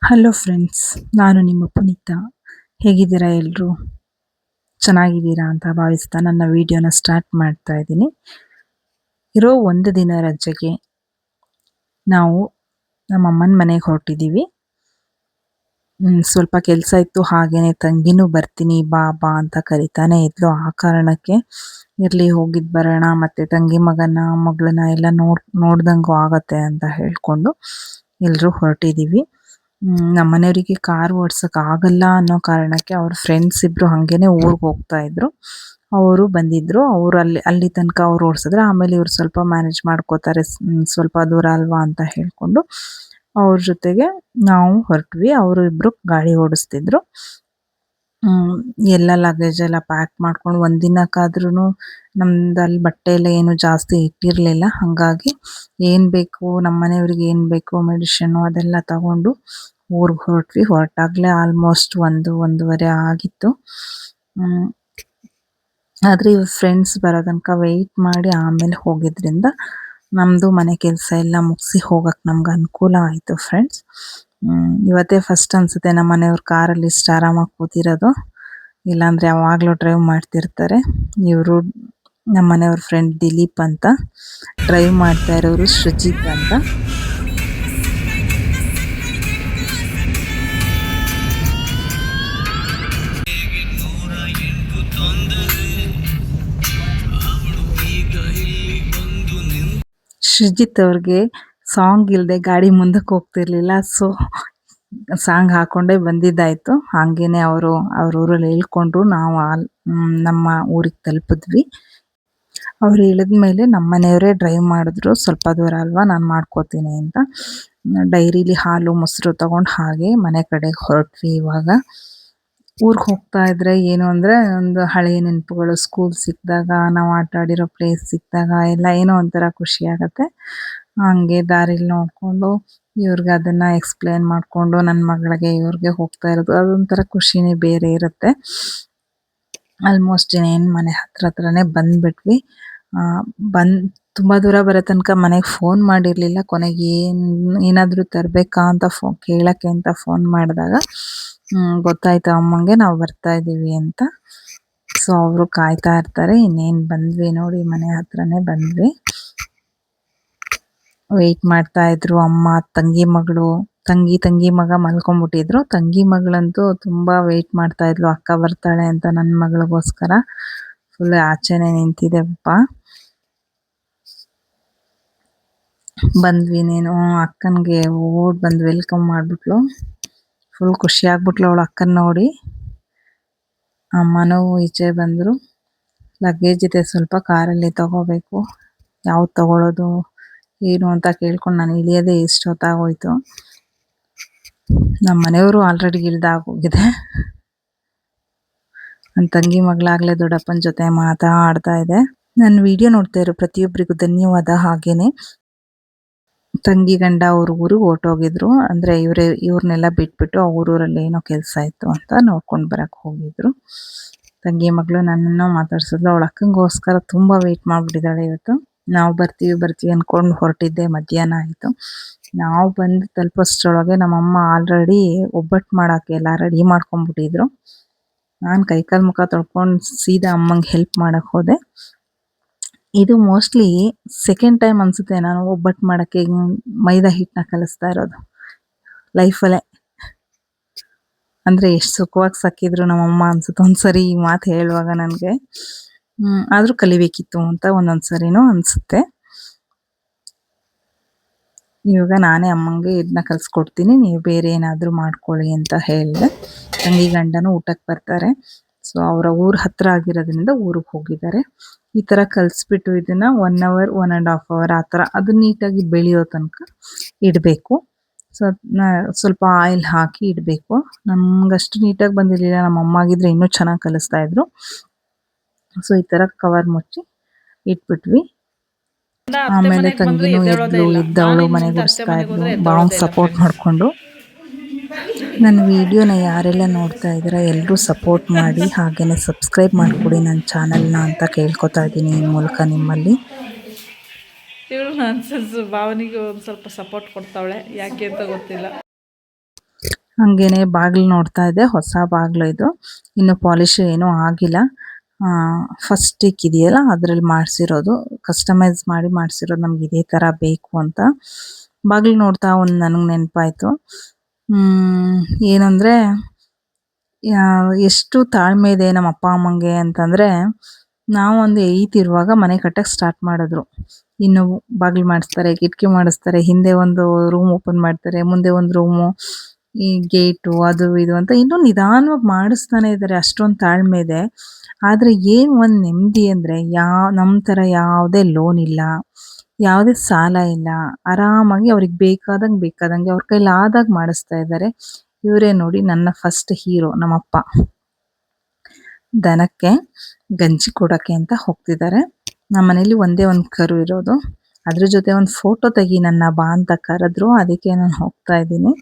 Hello friends, ನಾನು ನಿಮ್ಮ ಪುನೀತ. ಹೇಗಿದ್ದೀರಾ ಎಲ್ಲರೂ? ಚೆನ್ನಾಗಿದ್ದೀರಾ ಅಂತ ಭಾವಿಸ್ತಾ ನನ್ನ ವಿಡಿಯೋನ ಸ್ಟಾರ್ಟ್ ಮಾಡ್ತಾ ಇದ್ದೀನಿ. ಇರೋ ಒಂದು ದಿನ ರಜೆಗೆ ನಾವು ನಮ್ಮ ಅಮ್ಮನ ಮನೆಗೆ ಹೊರಟಿದ್ದೀವಿ. ಸ್ವಲ್ಪ ಕೆಲಸ ಇತ್ತು, ಹಾಗೇನೆ ತಂಗಿನೂ ಬರ್ತೀನಿ ಬಾ ಬಾ ಅಂತ ಕರಿತಾನೆ ಇದ್ಲು. ಆ ಕಾರಣಕ್ಕೆ ಇರ್ಲಿ ಹೋಗಿದ್ ಬರೋಣ, ಮತ್ತೆ ತಂಗಿ ಮಗಳನ್ನ ಎಲ್ಲ ನೋಡ್ದಂಗೂ ಆಗತ್ತೆ ಅಂತ ಹೇಳ್ಕೊಂಡು ಎಲ್ಲರೂ ಹೊರಟಿದ್ದೀವಿ. ನಮ್ಮ ಮನೆಯವರಿಗೆ ಕಾರ್ ಓಡ್ಸಕ್ ಆಗಲ್ಲ ಅನ್ನೋ ಕಾರಣಕ್ಕೆ ಅವ್ರ ಫ್ರೆಂಡ್ಸ್ ಇಬ್ರು ಹಂಗೇನೆ ಊರಿಗೆ ಹೋಗ್ತಾ ಇದ್ರು. ಅವರು ಬಂದಿದ್ರು. ಅವ್ರು ಅಲ್ಲಿ ತನಕ ಅವ್ರು ಓಡಿಸಿದ್ರೆ ಆಮೇಲೆ ಇವ್ರು ಸ್ವಲ್ಪ ಮ್ಯಾನೇಜ್ ಮಾಡ್ಕೋತಾರೆ, ಸ್ವಲ್ಪ ದೂರ ಅಲ್ವಾ ಅಂತ ಹೇಳ್ಕೊಂಡು ಅವ್ರ ಜೊತೆಗೆ ನಾವು ಹೊರಟ್ವಿ. ಅವರು ಇಬ್ರು ಗಾಡಿ ಓಡಿಸ್ತಿದ್ರು. ಎಲ್ಲ ಲಗೇಜ್ ಎಲ್ಲ ಪ್ಯಾಕ್ ಮಾಡ್ಕೊಂಡು ಒಂದಿನಕ್ಕಾದ್ರೂ ನಮ್ದಲ್ಲಿ ಬಟ್ಟೆ ಎಲ್ಲ ಏನು ಜಾಸ್ತಿ ಇಟ್ಟಿರಲಿಲ್ಲ. ಹಾಗಾಗಿ ಏನು ಬೇಕು ನಮ್ಮ ಮನೆಯವ್ರಿಗೆ ಏನು ಬೇಕು ಮೆಡಿಷನ್ನು ಅದೆಲ್ಲ ತಗೊಂಡು ಊರಿಗೆ ಹೊರಟ್ವಿ. ಹೊರಟಾಗಲೇ ಆಲ್ಮೋಸ್ಟ್ 1-1:30 ಆಗಿತ್ತು. ಆದರೆ ಇವ್ರ ಫ್ರೆಂಡ್ಸ್ ಬರೋ ತನಕ ವೆಯ್ಟ್ ಮಾಡಿ ಆಮೇಲೆ ಹೋಗಿದ್ರಿಂದ ನಮ್ಮದು ಮನೆ ಕೆಲಸ ಎಲ್ಲ ಮುಗಿಸಿ ಹೋಗಕ್ಕೆ ನಮ್ಗೆ ಅನುಕೂಲ ಆಯಿತು ಫ್ರೆಂಡ್ಸ್. ಇವತ್ತೇ ಫಸ್ಟ್ ಅನಿಸುತ್ತೆ ನಮ್ಮ ಮನೆಯವ್ರ ಕಾರಲ್ಲಿ ಇಷ್ಟು ಆರಾಮಾಗಿ ಕೂತಿರೋದು. ಇಲ್ಲಾಂದರೆ ಯಾವಾಗಲೂ ಡ್ರೈವ್ ಮಾಡ್ತಿರ್ತಾರೆ. ಇವರು ನಮ್ಮ ಮನೆಯವ್ರ ಫ್ರೆಂಡ್ ದಿಲೀಪ್ ಅಂತ, ಡ್ರೈವ್ ಮಾಡ್ತಾ ಇರೋರು ಸೃಜಿತ್ ಅಂತ. ಸೃಜಿತ್ ಅವ್ರಿಗೆ ಸಾಂಗ್ ಇಲ್ಲದೆ ಗಾಡಿ ಮುಂದಕ್ಕೆ ಹೋಗ್ತಿರ್ಲಿಲ್ಲ. ಸೊ ಸಾಂಗ್ ಹಾಕೊಂಡೇ ಬಂದಿದ್ದಾಯ್ತು. ಹಾಗೇನೆ ಅವ್ರ ಊರಲ್ಲಿ ಹೇಳ್ಕೊಂಡ್ರು. ನಾವು ನಮ್ಮ ಊರಿಗೆ ತಲುಪಿದ್ವಿ. ಅವ್ರು ಇಳಿದ್ಮೇಲೆ ನಮ್ಮ ಮನೆಯವರೇ ಡ್ರೈವ್ ಮಾಡಿದ್ರು. ಸ್ವಲ್ಪ ದೂರ ಅಲ್ವಾ, ನಾನು ಮಾಡ್ಕೋತೀನಿ ಅಂತ ಡೈರಿಲಿ ಹಾಲು ಮೊಸರು ತಗೊಂಡು ಹಾಗೆ ಮನೆ ಕಡೆಗೆ ಹೊರಟ್ವಿ. ಇವಾಗ ಊರಿಗೆ ಹೋಗ್ತಾ ಇದ್ರೆ ಏನು ಅಂದರೆ ಒಂದು ಹಳೆಯ ನೆನಪುಗಳು, ಸ್ಕೂಲ್ ಸಿಕ್ಕಿದಾಗ ನಾವು ಆಟ ಆಡಿರೋ ಪ್ಲೇಸ್ ಸಿಕ್ಕಿದಾಗ ಎಲ್ಲ ಏನೋ ಒಂಥರ ಖುಷಿ ಆಗುತ್ತೆ. ಹಂಗೆ ದಾರಿಲಿ ನೋಡಿಕೊಂಡು ಇವ್ರಿಗೆ ಅದನ್ನು ಎಕ್ಸ್ಪ್ಲೇನ್ ಮಾಡಿಕೊಂಡು ನನ್ನ ಮಗಳಿಗೆ ಇವ್ರಿಗೆ ಹೋಗ್ತಾ ಇರೋದು ಅದೊಂಥರ ಖುಷಿನೇ ಬೇರೆ ಇರುತ್ತೆ. ಆಲ್ಮೋಸ್ಟ್ ಇನ್ನೇನು ಮನೆ ಹತ್ರನೇ ಬಂದುಬಿಟ್ವಿ. ತುಂಬ ದೂರ ಬರೋ ತನಕ ಮನೆಗೆ ಫೋನ್ ಮಾಡಿರಲಿಲ್ಲ. ಕೊನೆಗೆ ಏನಾದರೂ ತರಬೇಕಾ ಅಂತ ಕೇಳೋಕ್ಕೆ ಅಂತ ಫೋನ್ ಮಾಡಿದಾಗ ಗೊತ್ತಾಯ್ತು ಅಮ್ಮಂಗೆ ನಾವು ಬರ್ತಾ ಇದ್ದೀವಿ ಅಂತ. ಸೊ ಅವರು ಕಾಯ್ತಾ ಇರ್ತಾರೆ. ಇನ್ನೇನು ಬಂದ್ವಿ ನೋಡಿ, ಮನೆ ಹತ್ರನೇ ಬಂದ್ವಿ. ವೆಯ್ಟ್ ಮಾಡ್ತಾ ಇದ್ರು ಅಮ್ಮ, ತಂಗಿ ಮಗ ಮಲ್ಕೊಂಡ್ಬಿಟ್ಟಿದ್ರು. ತಂಗಿ ಮಗಳಂತೂ ತುಂಬಾ ವೆಯ್ಟ್ ಮಾಡ್ತಾ ಇದ್ಲು, ಅಕ್ಕ ಬರ್ತಾಳೆ ಅಂತ ನನ್ನ ಮಗಳಿಗೋಸ್ಕರ. ಫುಲ್ ಆಚೆನೆ ನಿಂತಿದೆಪ್ಪ. ಬಂದ್ವಿ, ನೀನು ಅಕ್ಕನಿಗೆ ಓಡ್ ಬಂದು ವೆಲ್ಕಮ್ ಮಾಡಿಬಿಟ್ಲು. ಫುಲ್ ಖುಷಿ ಆಗ್ಬಿಟ್ಲು ಅವಳು ಅಕ್ಕನ ನೋಡಿ. ಅಮ್ಮನೂ ಈಚೆ ಬಂದರು. ಲಗೇಜ್ ಇದೆ ಸ್ವಲ್ಪ, ಕಾರಲ್ಲಿ ತಗೋಬೇಕು, ಯಾವ್ದು ತಗೊಳ್ಳೋದು ಏನು ಅಂತ ಕೇಳ್ಕೊಂಡು ನಾನು ಇಳಿಯೋದೇ ಇಷ್ಟೊತ್ತಾಗೋಯ್ತು. ನಮ್ಮ ಮನೆಯವರು ಆಲ್ರೆಡಿ ಇಳ್ದಾಗೋಗಿದೆ. ನನ್ನ ತಂಗಿ ಮಗಳಾಗಲೇ ದೊಡ್ಡಪ್ಪನ ಜೊತೆ ಮಾತಾಡ್ತಾ ಇದೆ. ನನ್ನ ವಿಡಿಯೋ ನೋಡ್ತಾ ಇರೋ ಪ್ರತಿಯೊಬ್ಬರಿಗೂ ಧನ್ಯವಾದ. ಹಾಗೇನೆ ತಂಗಿ ಗಂಡ ಅವ್ರ ಊರಿಗೆ ಹೊರ್ಟೋಗಿದ್ರು. ಅಂದರೆ ಇವ್ರನ್ನೆಲ್ಲ ಬಿಟ್ಬಿಟ್ಟು ಊರಲ್ಲಿ ಏನೋ ಕೆಲಸ ಇತ್ತು ಅಂತ ನೋಡ್ಕೊಂಡು ಬರಕ್ಕೆ ಹೋಗಿದ್ರು. ತಂಗಿ ಮಗಳು ನನ್ನನ್ನು ಮಾತಾಡ್ಸಿದ್ಲು. ಅವಳ ಅಕ್ಕಂಗೋಸ್ಕರ ತುಂಬ ವೆಯ್ಟ್ ಮಾಡಿಬಿಟ್ಟಿದ್ದಾಳೆ ಇವತ್ತು. ನಾವು ಬರ್ತೀವಿ ಅಂದ್ಕೊಂಡು ಹೊರಟಿದ್ದೆ, ಮಧ್ಯಾಹ್ನ ಆಯಿತು. ನಾವು ಬಂದು ತಲುಪೋಷ್ಟ್ರೊಳಗೆ ನಮ್ಮಮ್ಮ ಆಲ್ರೆಡಿ ಒಬ್ಬಟ್ಟು ಮಾಡೋಕ್ಕೆ ಎಲ್ಲ ರೆಡಿ ಮಾಡ್ಕೊಂಡ್ಬಿಟ್ಟಿದ್ರು. ನಾನು ಕೈಕಾಲು ಮುಖ ತೊಳ್ಕೊಂಡು ಸೀದಾ ಅಮ್ಮಂಗೆ ಹೆಲ್ಪ್ ಮಾಡೋಕ್ಕೆ ಹೋದೆ. ಇದು ಮೋಸ್ಟ್ಲಿ ಸೆಕೆಂಡ್ ಟೈಮ್ ಅನಿಸುತ್ತೆ ನಾನು ಒಬ್ಬಟ್ಟು ಮಾಡೋಕ್ಕೆ ಮೈದಾ ಹಿಟ್ಟನ್ನ ಕಲಿಸ್ತಾ ಇರೋದು ಲೈಫಲ್ಲೇ. ಅಂದರೆ ಎಷ್ಟು ಸುಖವಾಗಿ ಸಾಕಿದ್ರು ನಮ್ಮಮ್ಮ ಅನ್ಸುತ್ತೆ ಒಂದ್ಸರಿ ಈ ಮಾತು ಹೇಳುವಾಗ ನನಗೆ. ಆದರೂ ಕಲಿಬೇಕಿತ್ತು ಅಂತ ಒಂದೊಂದು ಸರಿನೂ ಅನಿಸುತ್ತೆ. ಇವಾಗ ನಾನೇ ಅಮ್ಮಂಗೆ ಇದನ್ನ ಕಲಿಸ್ಕೊಡ್ತೀನಿ, ನೀವು ಬೇರೆ ಏನಾದರೂ ಮಾಡ್ಕೊಳ್ಳಿ ಅಂತ ಹೇಳಿದೆ. ತಂಗಿ ಗಂಡನೂ ಊಟಕ್ಕೆ ಬರ್ತಾರೆ. ಸೊ ಅವರ ಊರು ಹತ್ರ ಆಗಿರೋದ್ರಿಂದ ಊರಿಗೆ ಹೋಗಿದ್ದಾರೆ. ಈ ಥರ ಕಲಿಸ್ಬಿಟ್ಟು ಇದನ್ನು 1 hour 1.5 hour ಆ ಥರ ಅದು ನೀಟಾಗಿ ಬೆಳೆಯೋ ತನಕ ಇಡಬೇಕು. ಸೊ ಸ್ವಲ್ಪ ಆಯಿಲ್ ಹಾಕಿ ಇಡಬೇಕು. ನಮಗಷ್ಟು ನೀಟಾಗಿ ಬಂದಿರಲಿಲ್ಲ, ನಮ್ಮ ಅಮ್ಮ ಆಗಿದ್ರೆ ಇನ್ನೂ ಚೆನ್ನಾಗಿ ಕಲಿಸ್ತಾ ಇದ್ರು. ಸೊ ಈ ಥರ ಕವರ್ ಮುಚ್ಚಿ ಇಟ್ಬಿಟ್ವಿ. ಆಮೇಲೆ ತಂಗಿನೂ ಇದ್ದವಳು ಮನೆ ಗುಡಿಸ್ತಾ ಇದ್ಲು, ಬಾವಂಗೆ ಸಪೋರ್ಟ್ ಮಾಡಿಕೊಂಡು. ನನ್ನ ವಿಡಿಯೋನ ಯಾರೆಲ್ಲ ನೋಡ್ತಾ ಇದ್ದೀರಾ ಎಲ್ಲರೂ ಸಪೋರ್ಟ್ ಮಾಡಿ, ಹಾಗೆಯೇ ಸಬ್ಸ್ಕ್ರೈಬ್ ಮಾಡಿಕೊಡಿ ನನ್ನ ಚಾನಲ್ನ ಅಂತ ಕೇಳ್ಕೊತಾ ಇದ್ದೀನಿ ಈ ಮೂಲಕ ನಿಮ್ಮಲ್ಲಿ. ಇವಳು ನಾನ್ಸೆನ್ಸ್ ಭಾವನಿಗೆ ಒಂದು ಸ್ವಲ್ಪ ಸಪೋರ್ಟ್ ಕೊಡ್ತಾವಳೆ, ಯಾಕೆ ಅಂತ ಗೊತ್ತಿಲ್ಲ. ಹಂಗೇನೆ ಬಾಗಿಲು ನೋಡ್ತಾ ಇದ್ದೆ, ಹೊಸ ಬಾಗಿಲು ಇದು, ಇನ್ನು ಪಾಲಿಶ್ ಏನೂ ಆಗಿಲ್ಲ. ಫಸ್ಟ್ ಸ್ಟಿಕ್ ಇದೆಯಲ್ಲ ಅದ್ರಲ್ಲಿ ಮಾಡಿಸಿರೋದು, ಕಸ್ಟಮೈಸ್ ಮಾಡಿ ಮಾಡಿಸಿರೋದು, ನಮ್ಗೆ ಇದೇ ಥರ ಬೇಕು ಅಂತ. ಬಾಗಿಲು ನೋಡ್ತಾ ಒಂದು ನನಗೆ ನೆನಪಾಯಿತು. ಏನಂದರೆ ಎಷ್ಟು ತಾಳ್ಮೆ ಇದೆ ನಮ್ಮ ಅಪ್ಪ ಅಮ್ಮಂಗೆ ಅಂತಂದರೆ, ನಾವೊಂದು 8 ಇರುವಾಗ ಮನೆ ಕಟ್ಟಕ್ಕೆ ಸ್ಟಾರ್ಟ್ ಮಾಡಿದ್ರು. ಇನ್ನು ಬಾಗಿಲು ಮಾಡಿಸ್ತಾರೆ, ಕಿಟಕಿ ಮಾಡಿಸ್ತಾರೆ, ಹಿಂದೆ ಒಂದು ರೂಮ್ ಓಪನ್ ಮಾಡ್ತಾರೆ, ಮುಂದೆ ಒಂದು ರೂಮು, ಈ ಗೇಟು ಅದು ಇದು ಅಂತ ಇನ್ನೂ ನಿಧಾನವಾಗಿ ಮಾಡಿಸ್ತಾನೆ ಇದ್ದಾರೆ. ಅಷ್ಟೊಂದು ತಾಳ್ಮೆ ಇದೆ. ಆದರೆ ಏನು ಒಂದು ನೆಮ್ಮದಿ ಅಂದರೆ, ನಮ್ಮ ಥರ ಯಾವುದೇ ಲೋನ್ ಇಲ್ಲ, ಯಾವುದೇ ಸಾಲ ಇಲ್ಲ. ಆರಾಮಾಗಿ ಅವ್ರಿಗೆ ಬೇಕಾದಂಗೆ ಅವ್ರ ಕೈಲಾದಾಗ ಮಾಡಿಸ್ತಾ ಇದ್ದಾರೆ. ಇವರೇ ನೋಡಿ ನನ್ನ ಫಸ್ಟ್ ಹೀರೋ ನಮ್ಮಪ್ಪ. ದನಕ್ಕೆ ಗಂಜಿ ಕೊಡೋಕ್ಕೆ ಅಂತ ಹೋಗ್ತಿದ್ದಾರೆ. ನಮ್ಮ ಮನೇಲಿ ಒಂದೇ ಒಂದು ಕರು ಇರೋದು. ಅದ್ರ ಜೊತೆ ಒಂದು ಫೋಟೋ ತೆಗಿ ನನ್ನ ಬಾ ಅಂತ ಕರೆದ್ರು, ಅದಕ್ಕೆ ನಾನು ಹೋಗ್ತಾ ಇದ್ದೀನಿ.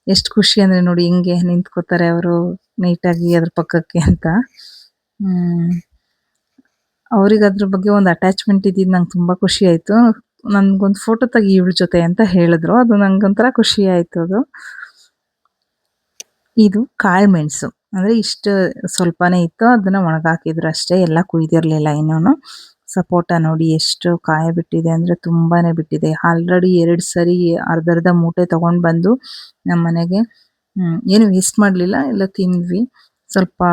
ಎಷ್ಟು ಖುಷಿ ಅಂದರೆ ನೋಡಿ, ಹಿಂಗೆ ನಿಂತ್ಕೋತಾರೆ ಅವರು ನೀಟಾಗಿ ಅದ್ರ ಪಕ್ಕಕ್ಕೆ ಅಂತ. ಅವ್ರಿಗೆ ಅದ್ರ ಬಗ್ಗೆ ಒಂದು ಅಟ್ಯಾಚ್ಮೆಂಟ್ ಇದ್ದಿದ್ದು ನಂಗೆ ತುಂಬ ಖುಷಿ ಆಯಿತು. ನನಗೊಂದು ಫೋಟೋ ತೆಗಿ ಇವಳ ಜೊತೆ ಅಂತ ಹೇಳಿದ್ರು, ಅದು ನಂಗೊಂಥರ ಖುಷಿ ಆಯಿತು ಅದು. ಇದು ಕಾಳುಮೆಣಸು, ಅಂದರೆ ಇಷ್ಟು ಸ್ವಲ್ಪನೇ ಇತ್ತು, ಅದನ್ನು ಒಣಗಾಕಿದ್ರು ಅಷ್ಟೇ, ಎಲ್ಲ ಕುಯ್ದಿರಲಿಲ್ಲ ಇನ್ನೂ. ಸಪೋಟ ನೋಡಿ ಎಷ್ಟು ಕಾಯ ಬಿಟ್ಟಿದೆ ಅಂದರೆ ತುಂಬಾ ಬಿಟ್ಟಿದೆ. ಆಲ್ರೆಡಿ 2 ಸರಿ ಅರ್ಧ ಮೂಟೆ ತೊಗೊಂಡು ಬಂದು ನಮ್ಮ ಮನೆಗೆ ಏನು ವೇಸ್ಟ್ ಮಾಡಲಿಲ್ಲ, ಎಲ್ಲ ತಿಂದ್ವಿ. ಸ್ವಲ್ಪ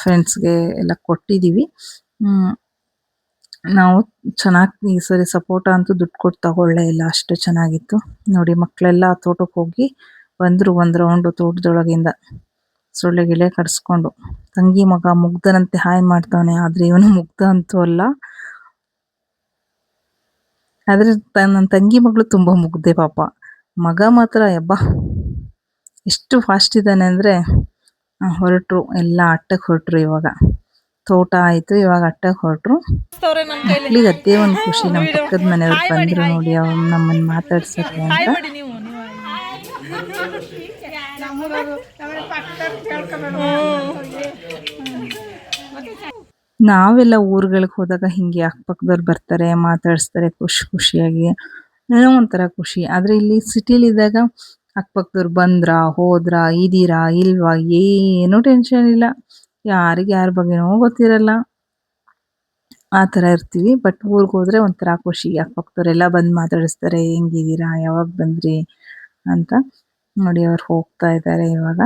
ಫ್ರೆಂಡ್ಸ್ಗೆ ಎಲ್ಲ ಕೊಟ್ಟಿದ್ದೀವಿ. ನಾವು ಚೆನ್ನಾಗಿ ಈ ಸರಿ ಸಪೋಟ ಅಂತೂ ದುಡ್ಡು ಕೊಟ್ಟು ತಗೊಳ್ಳೇ ಇಲ್ಲ, ಅಷ್ಟು ಚೆನ್ನಾಗಿತ್ತು. ನೋಡಿ ಮಕ್ಕಳೆಲ್ಲ ತೋಟಕ್ಕೆ ಹೋಗಿ ಬಂದರು, ಒಂದು ರೌಂಡು ತೋಟದೊಳಗಿಂದ ಸೊಳ್ಳೆ ಗಿಳೆ ಕಡಿಸ್ಕೊಂಡು. ತಂಗಿ ಮಗ ಮುಗ್ಧನಂತೆ ಹಾಯ್ ಮಾಡ್ತಾವನೆ, ಆದರೆ ಇವನು ಮುಗ್ಧ ಅಂತೂ ಅಲ್ಲ. ಆದರೆ ನನ್ನ ತಂಗಿ ಮಗಳು ತುಂಬ ಮುಗ್ದೆ ಪಾಪ. ಮಗ ಮಾತ್ರ ಯಬ್ಬಾ ಎಷ್ಟು ಫಾಸ್ಟ್ ಇದ್ದಾನೆ ಅಂದರೆ, ಹೊರಟರು ಎಲ್ಲ ಅಟ್ಟಕ್ಕೆ ಹೊರಟರು. ಇವಾಗ ತೋಟ ಆಯಿತು, ಇವಾಗ ಅಟ್ಟಕ್ಕೆ ಹೊರಟರು. ಮಕ್ಳಿಗೆ ಅದೇ ಒಂದು ಖುಷಿ, ನಮ್ಮ ಪಕ್ಕದ ಮನೆಯವ್ರು ಬಂದರು ನೋಡಿ ಅವ್ರು ನಮ್ಮನ್ನು ಮಾತಾಡ್ಸೋಕ್ಕೆ ಅಂತ. ನಾವೆಲ್ಲ ಊರುಗಳಿಗೆ ಹೋದಾಗ ಹಿಂಗೆ ಅಕ್ಕಪಕ್ಕದವ್ರು ಬರ್ತಾರೆ, ಮಾತಾಡಿಸ್ತಾರೆ ಖುಷಿಯಾಗಿ, ಏನೋ ಒಂಥರ ಖುಷಿ. ಆದರೆ ಇಲ್ಲಿ ಸಿಟಿಲಿದ್ದಾಗ ಅಕ್ಕಪಕ್ಕದವ್ರು ಬಂದ್ರಾ ಹೋದ್ರಾ ಇದೀರಾ ಇಲ್ವಾ ಏನೂ ಟೆನ್ಷನ್ ಇಲ್ಲ, ಯಾರಿಗೆ ಯಾರ ಬಗ್ಗೆನೂ ಗೊತ್ತಿರಲ್ಲ, ಆ ಥರ ಇರ್ತೀವಿ. ಬಟ್ ಊರಿಗೆ ಹೋದರೆ ಒಂಥರ ಖುಷಿ, ಅಕ್ಕಪಕ್ಕದವರೆಲ್ಲ ಬಂದು ಮಾತಾಡಿಸ್ತಾರೆ, ಹೆಂಗಿದ್ದೀರಾ, ಯಾವಾಗ ಬಂದ್ರಿ ಅಂತ. ನೋಡಿ ಅವ್ರು ಹೋಗ್ತಾ ಇದ್ದಾರೆ ಇವಾಗ.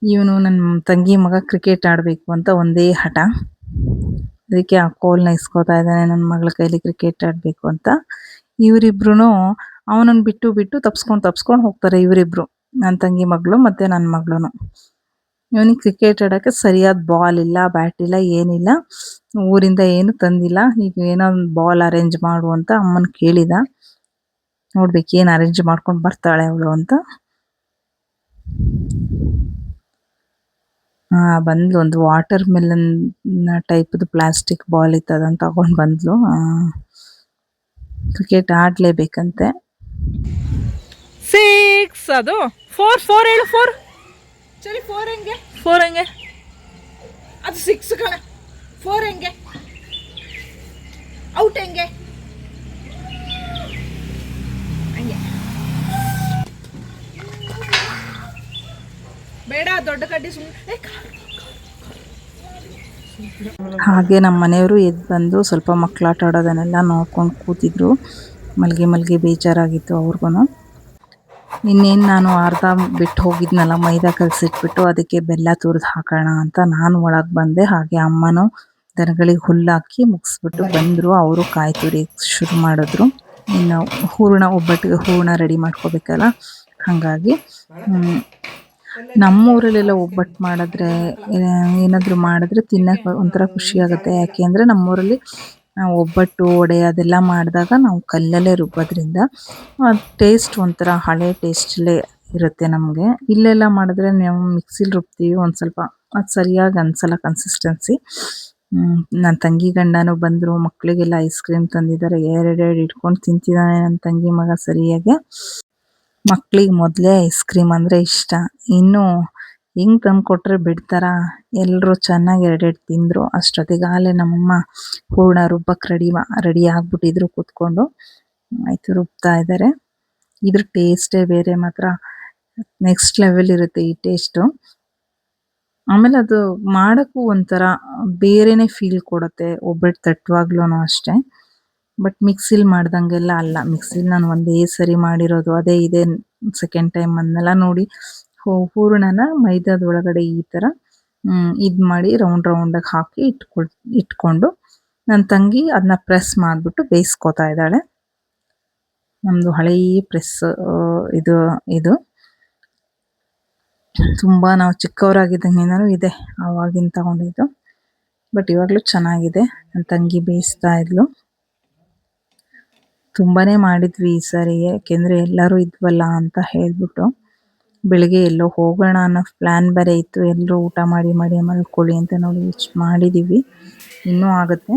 ಇವನು ನನ್ನ ತಂಗಿ ಮಗ ಕ್ರಿಕೆಟ್ ಆಡಬೇಕು ಅಂತ ಒಂದೇ ಹಠ, ಅದಕ್ಕೆ ಆ ಕೋಲ್ನ ಇಸ್ಕೋತಾ ಇದ್ದಾನೆ ನನ್ನ ಮಗಳ ಕೈಲಿ ಕ್ರಿಕೆಟ್ ಆಡಬೇಕು ಅಂತ. ಇವರಿಬ್ರು ಅವನನ್ನು ಬಿಟ್ಟು ತಪ್ಸ್ಕೊಂಡು ಹೋಗ್ತಾರೆ ಇವರಿಬ್ರು, ನನ್ನ ತಂಗಿ ಮಗಳು ಮತ್ತು ನನ್ನ ಮಗಳು. ಇವನಿಗೆ ಕ್ರಿಕೆಟ್ ಆಡೋಕ್ಕೆ ಸರಿಯಾದ ಬಾಲ್ ಇಲ್ಲ, ಬ್ಯಾಟ್ ಇಲ್ಲ, ಏನಿಲ್ಲ, ಊರಿಂದ ಏನು ತಂದಿಲ್ಲ. ಈಗ ಏನೋ ಒಂದು ಬಾಲ್ ಅರೇಂಜ್ ಮಾಡು ಅಂತ ಅಮ್ಮನ ಕೇಳಿದ. ನೋಡ್ಬೇಕು ಏನು ಅರೇಂಜ್ ಮಾಡ್ಕೊಂಡು ಬರ್ತಾಳೆ ಅವಳು ಅಂತ. ಬಂದ್ಲು, ಒಂದು ವಾಟರ್ ಮೆಲನ್ ಟೈಪ್ದು ಪ್ಲಾಸ್ಟಿಕ್ ಬಾಲ್ ಇತ್ತು, ಅದನ್ನು ತಗೊಂಡು ಬಂದ್ಲು. ಕ್ರಿಕೆಟ್ ಆಡಲೇಬೇಕಂತೆ. 6 ಅದು 4 ಹೇಳು, 4 ಸರಿ, 4 ಹೆಂಗೆ ಅದು 6 ಕಣ, 4 ಹೆಂಗೆ ಔಟ್ ಹೆಂಗೆ ಹಂಗೆ ಬೇಡ, ದೊಡ್ಡ ಕಡ್ಡಿ ಸುಮ್ಮನೆ. ಹಾಗೆ ನಮ್ಮ ಮನೆಯವರು ಎದ್ದು ಬಂದು ಸ್ವಲ್ಪ ಮಕ್ಕಳಾಟ ಆಡೋದನ್ನೆಲ್ಲ ನೋಡ್ಕೊಂಡು ಕೂತಿದ್ರು. ಮಲ್ಗೆ ಬೇಜಾರಾಗಿತ್ತು ಅವ್ರಿಗೂ. ಇನ್ನೇನು ನಾನು ಅರ್ಧ ಬಿಟ್ಟು ಹೋಗಿದ್ನಲ್ಲ, ಮೈದಾ ಕಲಸಿಟ್ಬಿಟ್ಟು ಅದಕ್ಕೆ ಬೆಲ್ಲ ತುರಿದು ಹಾಕೋಣ ಅಂತ ನಾನು ಒಳಗೆ ಬಂದೆ. ಹಾಗೆ ಅಮ್ಮನೂ ದನಗಳಿಗೆ ಹುಲ್ಲಾಕಿ ಮುಗಿಸ್ಬಿಟ್ಟು ಬಂದರು. ಅವರು ಕಾಯಿ ತುರಿ ಶುರು ಮಾಡಿದ್ರು. ಇನ್ನು ಒಬ್ಬಟ್ಟಿಗೆ ಹೂರಣ ರೆಡಿ ಮಾಡ್ಕೋಬೇಕಲ್ಲ, ಹಾಗಾಗಿ ನಮ್ಮೂರಲ್ಲೆಲ್ಲ ಒಬ್ಬಟ್ಟು ಮಾಡಿದ್ರೆ, ಏನಾದರೂ ಮಾಡಿದ್ರೆ ತಿನ್ನೋಕೆ ಒಂಥರ ಖುಷಿಯಾಗುತ್ತೆ. ಯಾಕೆ ಅಂದರೆ ನಮ್ಮೂರಲ್ಲಿ ಒಬ್ಬಟ್ಟು ವಡೆ ಅದೆಲ್ಲ ಮಾಡಿದಾಗ ನಾವು ಕಲ್ಲಲ್ಲೇ ರುಬ್ಬೋದ್ರಿಂದ ಟೇಸ್ಟ್ ಒಂಥರ ಹಳೆ ಟೇಸ್ಟಲ್ಲೇ ಇರುತ್ತೆ ನಮಗೆ. ಇಲ್ಲೆಲ್ಲ ಮಾಡಿದ್ರೆ ನಾವು ಮಿಕ್ಸಿಲಿ ರುಬ್ತೀವಿ, ಒಂದು ಸ್ವಲ್ಪ ಅದು ಸರಿಯಾಗಿ ಅನಿಸಲ್ಲ ಕನ್ಸಿಸ್ಟೆನ್ಸಿ. ನನ್ನ ತಂಗಿ ಗಂಡನೂ ಬಂದರು, ಮಕ್ಕಳಿಗೆಲ್ಲ ಐಸ್ ಕ್ರೀಮ್ ತಂದಿದ್ದಾರೆ, ಎರಡೆರಡು ಇಟ್ಕೊಂಡು ತಿಂತಿದ್ದಾನೆ ನನ್ನ ತಂಗಿ ಮಗ ಸರಿಯಾಗಿ. ಮಕ್ಕಳಿಗೆ ಮೊದಲೇ ಐಸ್ ಕ್ರೀಮ್ ಅಂದರೆ ಇಷ್ಟ, ಇನ್ನೂ ಹಿಂಗೆ ತಂದು ಕೊಟ್ಟರೆ ಬಿಡ್ತಾರಾ, ಎಲ್ಲರೂ ಚೆನ್ನಾಗಿ ಎರಡೆರಡು ತಿಂದರು. ಅಷ್ಟೊತ್ತಿಗಾಗಲೇ ನಮ್ಮಮ್ಮ ಹೂರಣ ರುಬ್ಬಕ್ಕೆ ರೆಡಿ ಆಗಿಬಿಟ್ಟಿದ್ರು ಕೂತ್ಕೊಂಡು. ಆಯಿತು, ರುಬ್ತಾ ಇದ್ದಾರೆ. ಇದ್ರ ಟೇಸ್ಟೇ ಬೇರೆ ಮಾತ್ರ. ನೆಕ್ಸ್ಟ್ ಲೆವೆಲ್ ಇರುತ್ತೆ ಈ ಟೇಸ್ಟು. ಆಮೇಲೆ ಅದು ಮಾಡೋಕ್ಕೂ ಒಂಥರ ಬೇರೆನೇ ಫೀಲ್ ಕೊಡುತ್ತೆ ಒಬ್ಬಟ್ಟು ತಟ್ಟುವಾಗ್ಲೂ ಅಷ್ಟೇ. ಬಟ್ ಮಿಕ್ಸಿಲಿ ಮಾಡ್ದಂಗೆಲ್ಲ ಅಲ್ಲ. ಮಿಕ್ಸಿಲಿ ನಾನು ಒಂದೇ ಸರಿ ಮಾಡಿರೋದು. ಅದೇ ಇದೇ ಸೆಕೆಂಡ್ ಟೈಮ್ ಅದನ್ನೆಲ್ಲ ನೋಡಿ ಹೂರಣನ ಮೈದಾದೊಳಗಡೆ ಈ ಥರ ಇದು ಮಾಡಿ ರೌಂಡಾಗಿ ಹಾಕಿ ಇಟ್ಕೊಂಡು ನನ್ನ ತಂಗಿ ಅದನ್ನ ಪ್ರೆಸ್ ಮಾಡಿಬಿಟ್ಟು ಬೇಯಿಸ್ಕೊತಾ ಇದ್ದಾಳೆ. ನಮ್ಮದು ಹಳೇ ಪ್ರೆಸ್ ಇದು ತುಂಬ ನಾವು ಚಿಕ್ಕವರಾಗಿದ್ದಂಗಿಂದನೂ ಇದೆ, ಆವಾಗಿನ ತಗೊಂಡಿದ್ದು. ಬಟ್ ಇವಾಗಲೂ ಚೆನ್ನಾಗಿದೆ. ನನ್ನ ತಂಗಿ ಬೇಯಿಸ್ತಾ ಇದ್ಲು. ತುಂಬಾನೇ ಮಾಡಿದ್ವಿ ಈ ಸಾರಿ, ಯಾಕೆಂದರೆ ಎಲ್ಲರೂ ಇದ್ವಲ್ಲ ಅಂತ ಹೇಳಿಬಿಟ್ಟು. ಬೆಳಿಗ್ಗೆ ಎಲ್ಲೋ ಹೋಗೋಣ ಅನ್ನೋ ಪ್ಲ್ಯಾನ್ ಬೇರೆ ಇತ್ತು. ಎಲ್ಲರೂ ಊಟ ಮಾಡಿ ಮಲ್ಕೊಳ್ಳಿ ಅಂತ ನೋಡಿ ಇಷ್ಟು ಮಾಡಿದ್ದೀವಿ. ಇನ್ನೂ ಆಗುತ್ತೆ.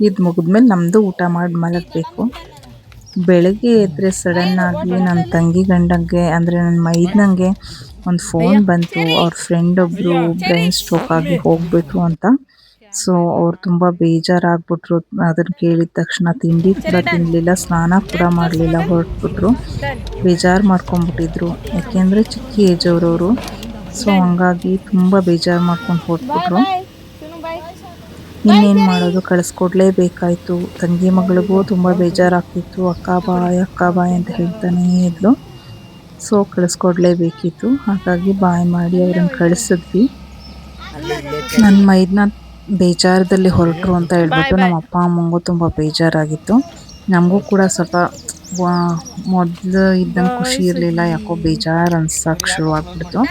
ಇದು ಮುಗಿದ್ಮೇಲೆ ನಮ್ಮದು ಊಟ ಮಾಡಿ ಮಲಗಬೇಕು. ಬೆಳಗ್ಗೆ ಎದ್ದರೆ ಸಡನ್ನಾಗಿ ನನ್ನ ತಂಗಿ ಗಂಡಂಗೆ ಅಂದರೆ ನನ್ನ ಮೈದ್ನಂಗೆ ಒಂದು ಫೋನ್ ಬಂತು. ಅವ್ರ ಫ್ರೆಂಡ್ ಒಬ್ಬರು ಬ್ರೈನ್ ಸ್ಟ್ರೋಕ್ ಆಗಿ ಹೋಗ್ಬಿಟ್ರು ಅಂತ. ಸೊ ಅವ್ರು ತುಂಬ ಬೇಜಾರಾಗ್ಬಿಟ್ರು. ಅದನ್ನು ಕೇಳಿದ ತಕ್ಷಣ ತಿಂಡಿ ಕೂಡ ತಿನ್ನಲಿಲ್ಲ, ಸ್ನಾನ ಕೂಡ ಮಾಡಲಿಲ್ಲ, ಹೊರಟ್ಬಿಟ್ರು. ಬೇಜಾರು ಮಾಡ್ಕೊಂಬಿಟ್ಟಿದ್ರು, ಯಾಕೆಂದರೆ ಚಿಕ್ಕ ಏಜ್ ಅವರು. ಸೊ ಹಂಗಾಗಿ ತುಂಬ ಬೇಜಾರು ಮಾಡ್ಕೊಂಡು ಹೊರಟ್ಬಿಟ್ರು. ಇನ್ನೇನು ಮಾಡೋದು, ಕಳಿಸ್ಕೊಡ್ಲೇಬೇಕಾಯ್ತು. ತಂಗಿ ಮಗಳಿಗೂ ತುಂಬ ಬೇಜಾರಾಗ್ತಿತ್ತು. ಅಕ್ಕ ಬಾಯ್ ಅಂತ ಹೇಳ್ತಾನೇ ಇದ್ಲು. ಸೊ ಕಳಿಸ್ಕೊಡ್ಲೇಬೇಕಿತ್ತು. ಹಾಗಾಗಿ ಬಾಯ್ ಮಾಡಿ ಅವ್ರನ್ನ ಕಳಿಸಿದ್ವಿ. ನನ್ನ ಮೈದನ್ನ ಬೇಜಾರದಲ್ಲಿ ಹೊರಟರು ಅಂತ ಹೇಳ್ಬಿಟ್ಟು ನಮ್ಮ ಅಪ್ಪ ಅಮ್ಮಂಗೂ ತುಂಬ ಬೇಜಾರಾಗಿತ್ತು. ನಮಗೂ ಕೂಡ ಸ್ವಲ್ಪ ಮೊದಲು ಇದ್ದಂಗೆ ಖುಷಿ ಇರಲಿಲ್ಲ, ಯಾಕೋ ಬೇಜಾರು ಅನ್ಸಕ್ಕೆ ಶುರುವಾಗ್ಬಿಡ್ತು.